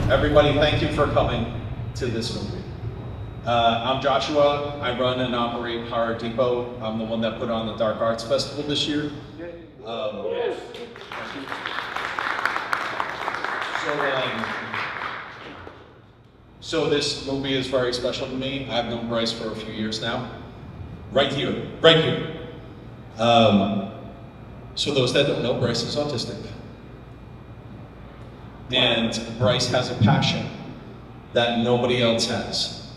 Everybody, thank you for coming to this movie. I'm Joshua. I run and operate Horror Depot. I'm the one that put on the Dark Arts Festival this year. So this movie is very special to me. I've known Bryce for a few years now. Right here. So those that don't know, Bryce is autistic. And Bryce has a passion that nobody else has.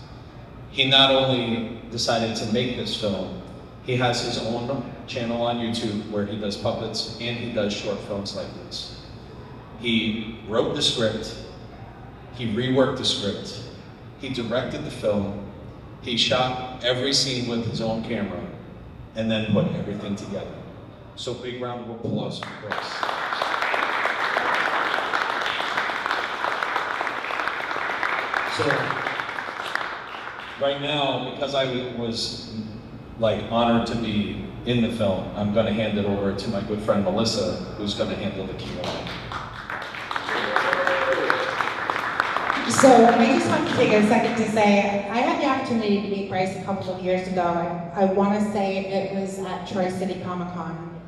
He not only decided to make this film, he has his own channel on YouTube where he does puppets and he does short films like this. He wrote the script, he reworked the script, he directed the film, he shot every scene with his own camera, and then put everything together. So big round of applause for Bryce. So, right now, because I was honored to be in the film, I'm going to hand it over to my good friend Melissa, who's going to handle the Q&A. So I just want to take a second to say, I had the opportunity to meet Bryce a couple of years ago. I want to say it was at Troy City Comic Con.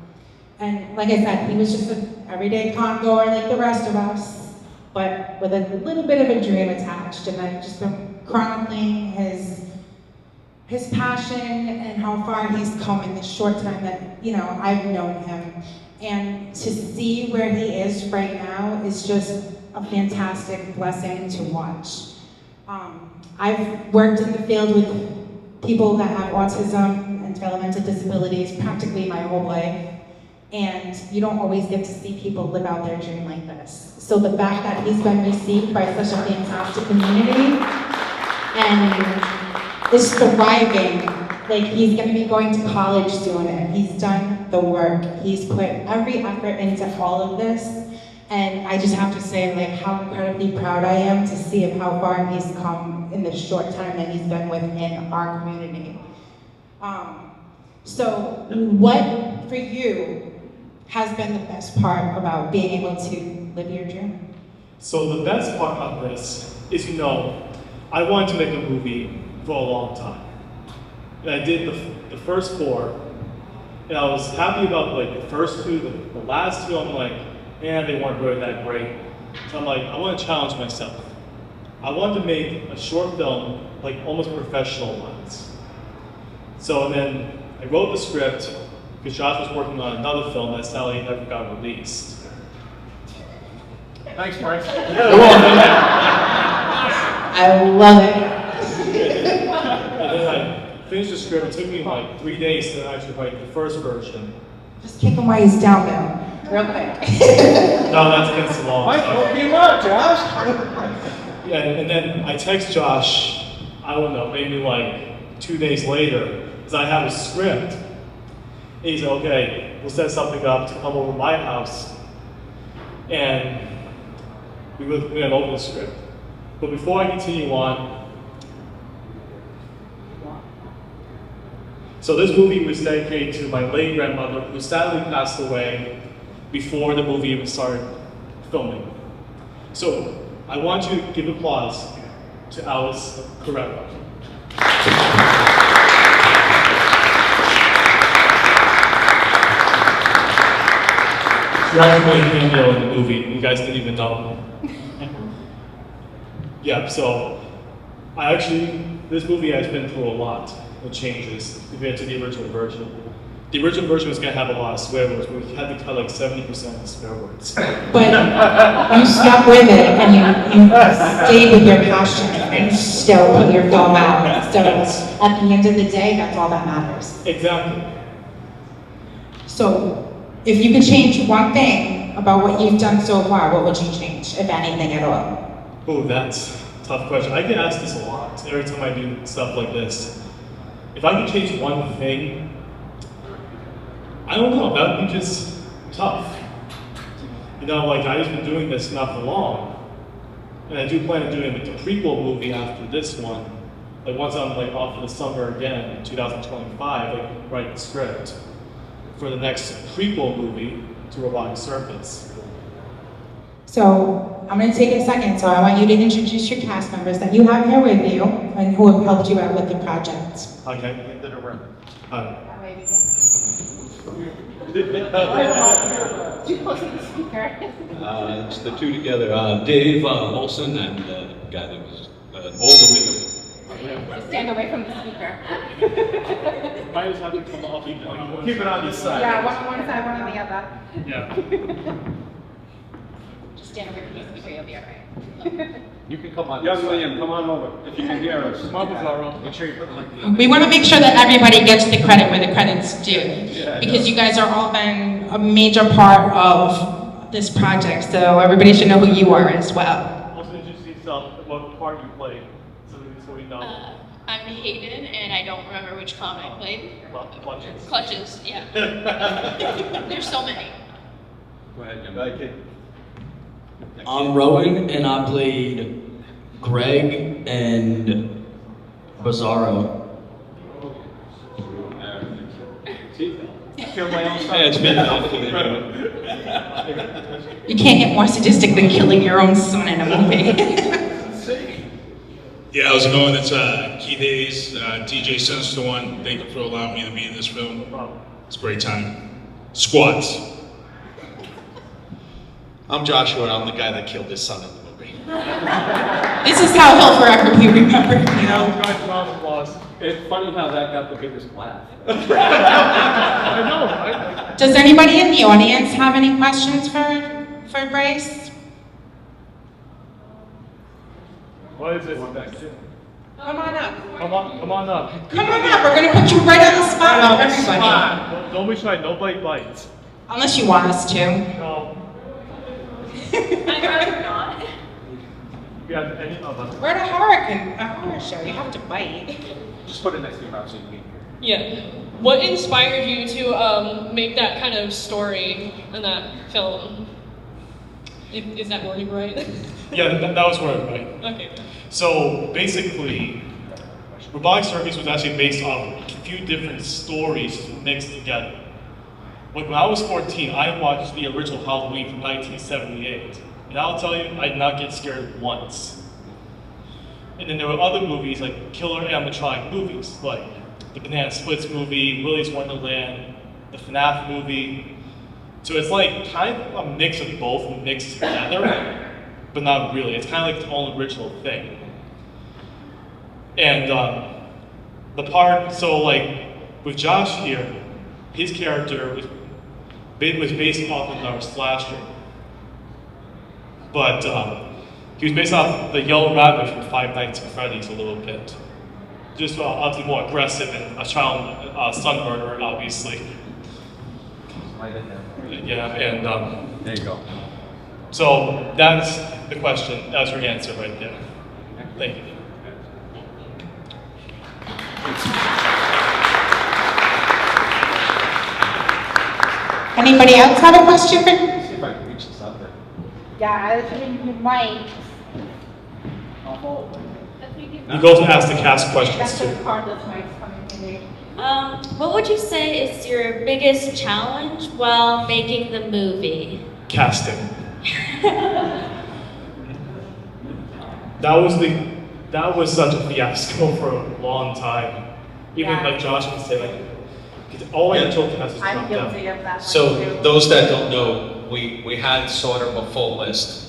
And like I said, he was just an everyday con goer like the rest of us, but with a little bit of a dream attached. And I've just been chronicling his passion and how far he's come in the short time that, I've known him. And to see where he is right now is just a fantastic blessing to watch. I've worked in the field with people that have autism and developmental disabilities practically my whole life. And you don't always get to see people live out their dream like this. So the fact that he's been received by such a fantastic community and is thriving, like he's gonna be going to college soon and he's done the work. He's put every effort into all of this. And I just have to say how incredibly proud I am to see of how far he's come in the short time that he's been within our community. So what for you has been the best part about being able to live your dream? So the best part of this is, I wanted to make a movie for a long time. And I did the first 4, and I was happy about the first 2, the last 2, I'm man, they weren't really that great. So I'm I want to challenge myself. I wanted to make a short film, almost professional ones. So and then I wrote the script, because Josh was working on another film that sadly never got released. Thanks, Bryce. I love it. And then I finished the script. It took me 3 days to actually write the first version. Just kick him while he's down there, real quick. No, that's against the law. Mike, woke him up, Josh. Yeah, and then I text Josh, I don't know, maybe 2 days later, because I have a script. And he said, okay, we'll set something up to come over to my house. And we went over the script. But before I continue on, so this movie was dedicated to my late grandmother, who sadly passed away before the movie even started filming. So I want you to give applause to Alice Carrera. She actually played a cameo in the movie, you guys didn't even know. Yeah, so this movie has been through a lot of changes compared to the original version. The original version was going to have a lot of swear words, but we had to cut 70% of the swear words. But you stuck with it and you stayed with your passion and still put your film out. So at the end of the day, that's all that matters. Exactly. So if you could change one thing about what you've done so far, what would you change, if anything at all? Oh, that's a tough question. I get asked this a lot every time I do stuff like this. If I could change one thing, I don't know, that would be just tough. I've just been doing this not for long. And I do plan on doing the prequel movie after this one. Once I'm off for the summer again in 2025, write the script for the next prequel movie to Robotic Circus. So I'm going to take a second. So I want you to introduce your cast members that you have here with you and who have helped you out with the project. Okay. Too close to the speaker. It's the two together, Dave Olson and the guy that was older with Just stand away from the speaker. Might just have to come off. Keep it on this side. Yeah, one side, one on the other. Yeah. Just stand away from the speaker, you'll be alright. You can come on. Young William, come on over, if you can hear us. Come on, Pizarro. Make sure you put the We want to make sure that everybody gets the credit where the credit's due. Because you guys are all been a major part of this project, so everybody should know who you are as well. Also introduce yourself, what part you played, so we know. I'm Hayden, and I don't remember which clown I played. Clutches. Clutches, yeah. There's so many. Go ahead, Jim. I'm Rowan, and I played Greg and Bizarro. Kill my own son. Yeah, it's been You can't get more sadistic than killing your own son in a movie. Yeah, how's it going? It's Keith Hayes, DJ Sense to One. Thank you for allowing me to be in this film. It's a great time. Squats. I'm Joshua, and I'm the guy that killed his son in the movie. This is how he'll forever be remembered. Round of applause. It's funny how that got the biggest laugh. I know, right? Does anybody in the audience have any questions for Bryce? What is it? Come on up. Come on up. Come on up. We're going to put you right on the spot of everybody. Don't be shy, nobody bites. Unless you want us to. No. I'd rather not. You have any of us? We're at a horror show. You have to bite. Just put it next to your mouth so you can hear. Yeah. What inspired you to make that kind of story in that film? Is that wording right? Yeah, that was word, right? Okay. So basically, Robotic Circus was actually based on a few different stories mixed together. Like when I was 14, I watched the original Halloween from 1978. And I'll tell you, I did not get scared once. And then there were other movies like killer animatronic movies, like the Banana Splits movie, Willy's Wonderland, the FNAF movie. So it's like kind of a mix of both mixed together, but not really. It's kind of like its own original thing. And the part, so like with Josh here, his character was based off of our slasher. But he was based off the Yellow Rabbit from Five Nights at Freddy's a little bit. Just obviously more aggressive and a child son murderer, obviously. Yeah, and There you go. so that's the question. That's your answer right there. Thank you. Anybody else have a question for? See if I can reach this out there. Yeah, I think you might. You go to ask the cast questions That's too. the part that's mics coming to me. What would you say is your biggest challenge while making the movie? Casting. That was such a fiasco for a long time. Even Yeah. like Josh would say, like, all I told him was I'm dropped out. guilty of that So one too. those that don't know, we had sort of a full list,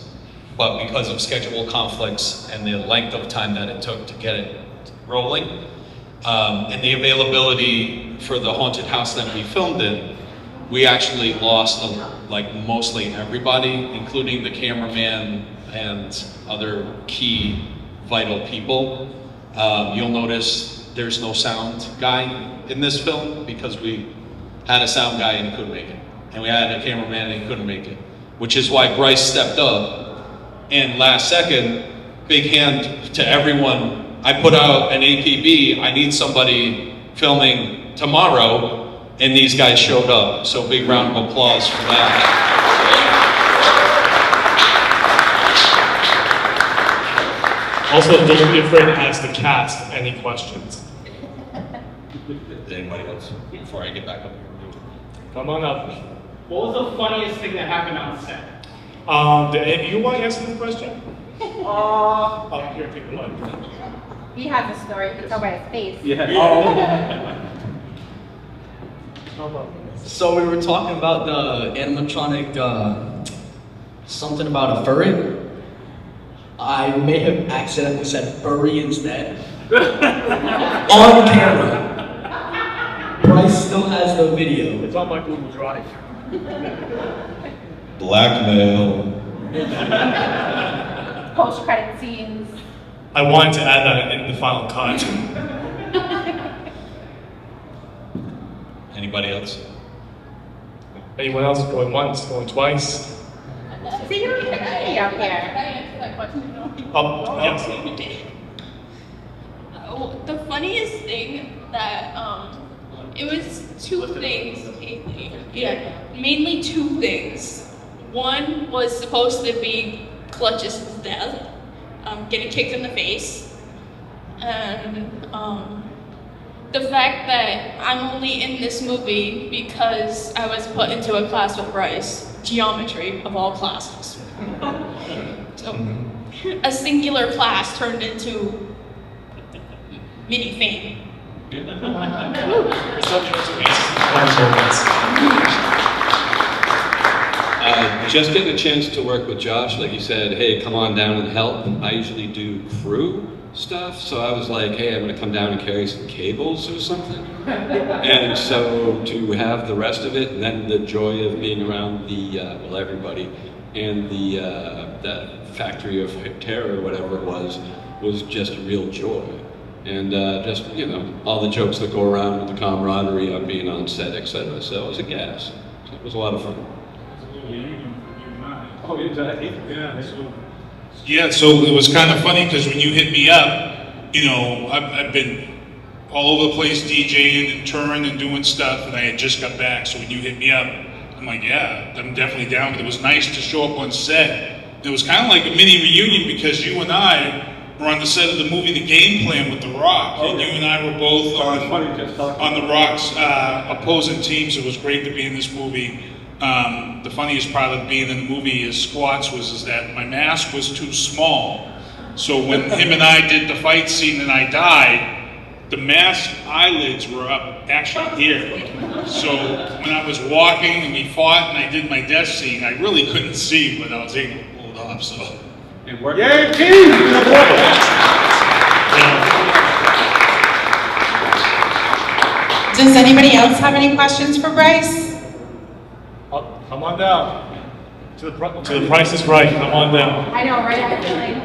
but because of schedule conflicts and the length of time that it took to get it rolling, and the availability for the haunted house that we filmed in, we actually lost like mostly everybody, including the cameraman and other key vital people. You'll notice there's no sound guy in this film because we had a sound guy and he couldn't make it. And we had a cameraman and he couldn't make it. Which is why Bryce stepped up. And last second, big hand to everyone. I put out an APB, I need somebody filming tomorrow, and these guys showed up. So big round of applause for that. Also, don't be afraid to ask the cast any questions. Anybody else before I get back up here? Come on up. What was the funniest thing that happened on set? Do any of you want to answer this question? Oh, here, pick one. He has a story. You can tell by his face. Yeah. So we were talking about the animatronic, something about a furry. I may have accidentally said furry instead. On camera. Bryce still has the video. It's on my Google Drive. Blackmail. Post-credit scenes. I wanted to add that in the final cut. Anybody else? Anyone else going once, going twice? See, you're pretty out Can here. I answer that question? Yes. The funniest thing that it was two things mainly. Yeah, mainly two things. One was supposed to be Clutch's death, getting kicked in the face, and the fact that I'm only in this movie because I was put into a class with Bryce, geometry of all classes. So a singular class turned into mini fame. Just getting a chance to work with Josh, like you said, hey, come on down and help. I usually do crew stuff, so I was like, hey, I'm gonna come down and carry some cables or something. And so to have the rest of it, and then the joy of being around the, well, everybody, and the that factory of terror, whatever it was just a real joy. And just, you know, all the jokes that go around with the camaraderie on being on set, etc. So it was a gas. So it was a lot of fun. Oh, exactly. Yeah. Yeah, so it was kind of funny because when you hit me up, you know, I've been all over the place DJing and touring and doing stuff, and I had just got back. So when you hit me up, I'm like, yeah, I'm definitely down. But it was nice to show up on set. It was kind of like a mini reunion because you and I were on the set of the movie The Game Plan with The Rock, and you and I were both on The Rock's opposing teams. It was great to be in this movie. The funniest part of being in the movie as Squats is that my mask was too small. So when him and I did the fight scene and I died, the mask eyelids were up actually here. So when I was walking and we fought and I did my death scene, I really couldn't see, but I was able to pull it off. So. It worked. Does anybody else have any questions for Bryce? Come on down. To the Price is Right. Come on down. I know, right? I feel like.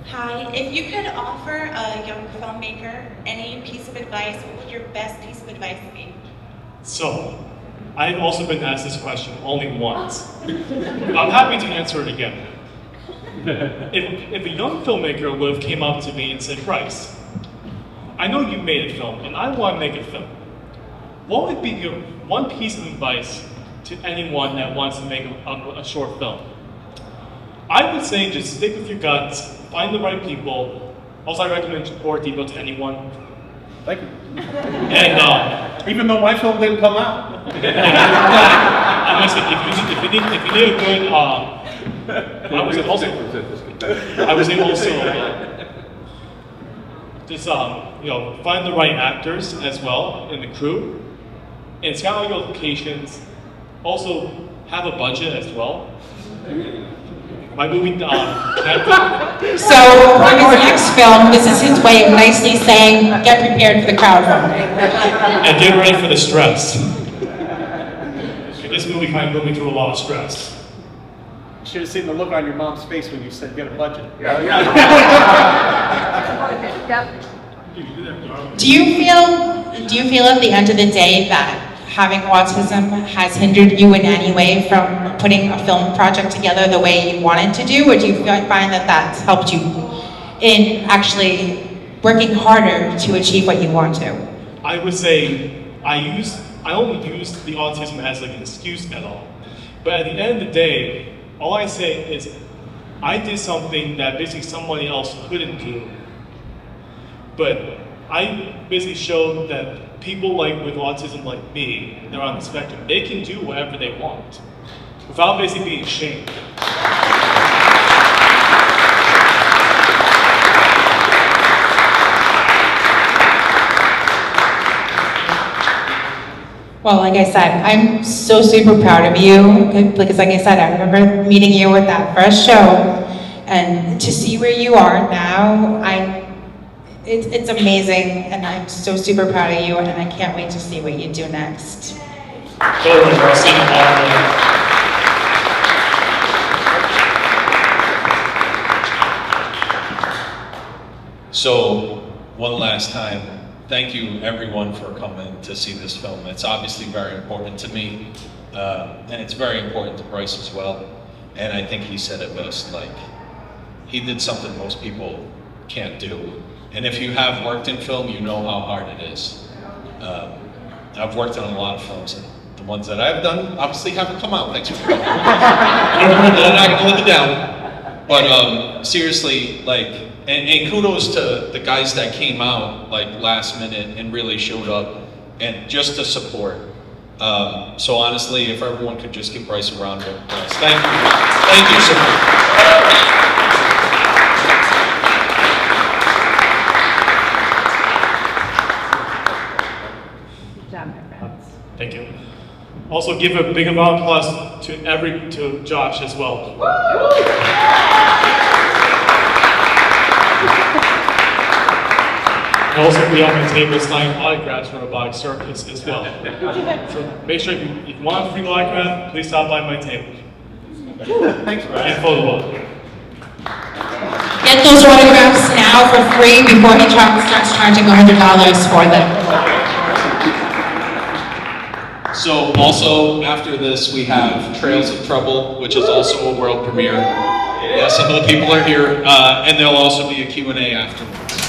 Hi, if you could offer a young filmmaker any piece of advice, what would your best piece of advice be? So, I've also been asked this question only once. I'm happy to answer it again. If a young filmmaker would have came up to me and said, Bryce, I know you made a film and I want to make a film. What would be your one piece of advice to anyone that wants to make a short film? I would say just stick with your guts, find the right people. Also, I recommend support depot to anyone. Thank you. And even though my film didn't come out. I must say, if you need a good, I was also just you know, find the right actors as well in the crew, and scout out your locations. Also have a budget as well. My movie, So for his next film, this is his way of nicely saying, get prepared for the crowdfunding. and get ready for the stress. This movie kind of put me through a lot of stress. You should have seen the look on your mom's face when you said get a budget. Do you feel at the end of the day that having autism has hindered you in any way from putting a film project together the way you wanted to do, or do you find that that's helped you in actually working harder to achieve what you want to? I would say I only use the autism as like an excuse at all. But at the end of the day, all I say is I did something that basically somebody else couldn't do. But I basically showed that people like with autism like me, they're on the spectrum, they can do whatever they want without basically being shamed. Well, like I said, I'm so super proud of you, because like I said, I remember meeting you with that first show, and to see where you are now, it's amazing, and I'm so super proud of you, and I can't wait to see what you do next. Totally, we're seeing it all. So, one last time, thank you everyone for coming to see this film. It's obviously very important to me, and it's very important to Bryce as well. And I think he said it best, like, he did something most people can't do. And if you have worked in film, you know how hard it is. I've worked on a lot of films, and the ones that I've done obviously haven't come out. Thanks for coming. I'm not gonna live it down. But seriously, like, and kudos to the guys that came out like last minute and really showed up and just to support. So honestly, if everyone could just give Bryce a round of applause. Thank you. Thank you so much. Thank you. Also, give a big round of applause to Josh as well. And also be on the table signing autographs for Robotic Circus as well. So make sure if you want a free autograph, please stop by my table. Thanks, Brian. And photo op. Get those autographs now for free before he starts charging $100 for them. So also after this we have Trails of Trouble, which is also a world premiere. Yeah, some of the people are here, and there'll also be a Q&A afterwards.